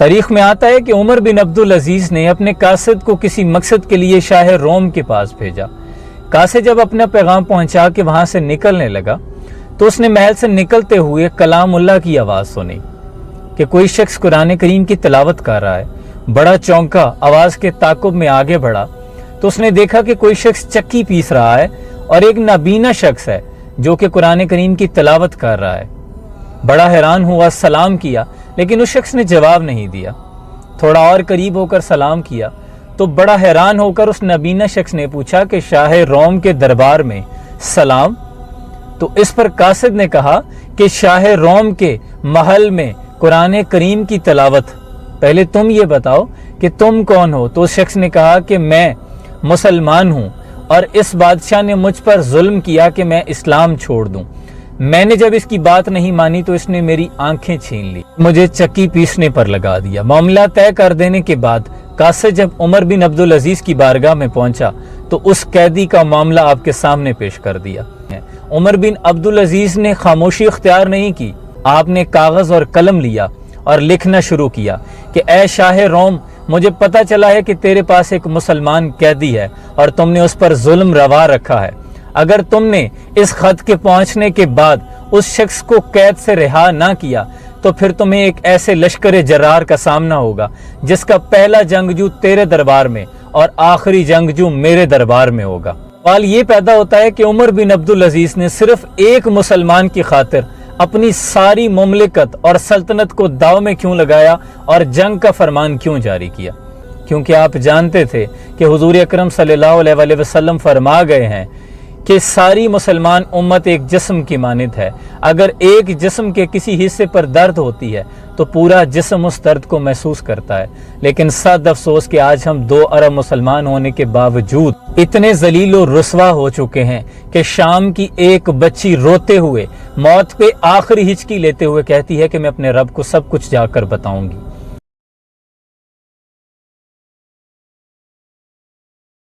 تاریخ میں آتا ہے کہ عمر بن عبدالعزیز نے اپنے قاصد کو کسی مقصد کے لیے شاہ روم کے پاس بھیجا۔ قاصد جب اپنا پیغام پہنچا کے وہاں سے نکلنے لگا تو اس نے محل سے نکلتے ہوئے کلام اللہ کی آواز سنی کہ کوئی شخص قرآن کریم کی تلاوت کر رہا ہے۔ بڑا چونکا، آواز کے تعاقب میں آگے بڑھا تو اس نے دیکھا کہ کوئی شخص چکی پیس رہا ہے اور ایک نابینا شخص ہے جو کہ قرآن کریم کی تلاوت کر رہا ہے۔ بڑا حیران ہوا، سلام کیا، لیکن اس شخص نے جواب نہیں دیا۔ تھوڑا اور قریب ہو کر سلام کیا تو بڑا حیران ہو کر اس نابینا شخص نے پوچھا کہ شاہ روم کے دربار میں سلام؟ تو اس پر قاصد نے کہا کہ شاہ روم کے محل میں قرآن کریم کی تلاوت، پہلے تم یہ بتاؤ کہ تم کون ہو؟ تو اس شخص نے کہا کہ میں مسلمان ہوں اور اس بادشاہ نے مجھ پر ظلم کیا کہ میں اسلام چھوڑ دوں۔ میں نے جب اس کی بات نہیں مانی تو اس نے میری آنکھیں چھین لی، مجھے چکی پیسنے پر لگا دیا۔ معاملہ طے کر دینے کے بعد قاصد جب عمر بن عبدالعزیز کی بارگاہ میں پہنچا تو اس قیدی کا معاملہ آپ کے سامنے پیش کر دیا۔ عمر بن عبدالعزیز نے خاموشی اختیار نہیں کی، آپ نے کاغذ اور قلم لیا اور لکھنا شروع کیا کہ اے شاہ روم، مجھے پتا چلا ہے کہ تیرے پاس ایک مسلمان قیدی ہے اور تم نے اس پر ظلم روا رکھا ہے۔ اگر تم نے اس خط کے پہنچنے کے بعد اس شخص کو قید سے رہا نہ کیا تو پھر تمہیں ایک ایسے لشکر جرار کا سامنا ہوگا جس کا پہلا جنگجو تیرے دربار میں اور آخری جنگجو میرے دربار میں ہوگا۔ سوال یہ پیدا ہوتا ہے کہ عمر بن عبدالعزیز نے صرف ایک مسلمان کی خاطر اپنی ساری مملکت اور سلطنت کو داؤ میں کیوں لگایا اور جنگ کا فرمان کیوں جاری کیا؟ کیونکہ آپ جانتے تھے کہ حضور اکرم صلی اللہ علیہ وآلہ وسلم فرما گئے ہیں کہ ساری مسلمان امت ایک جسم کی مانند ہے۔ اگر ایک جسم کے کسی حصے پر درد ہوتی ہے تو پورا جسم اس درد کو محسوس کرتا ہے، لیکن صد افسوس کہ آج ہم 2 ارب مسلمان ہونے کے باوجود اتنے ذلیل و رسوا ہو چکے ہیں کہ شام کی ایک بچی روتے ہوئے موت پہ آخری ہچکی لیتے ہوئے کہتی ہے کہ میں اپنے رب کو سب کچھ جا کر بتاؤں گی۔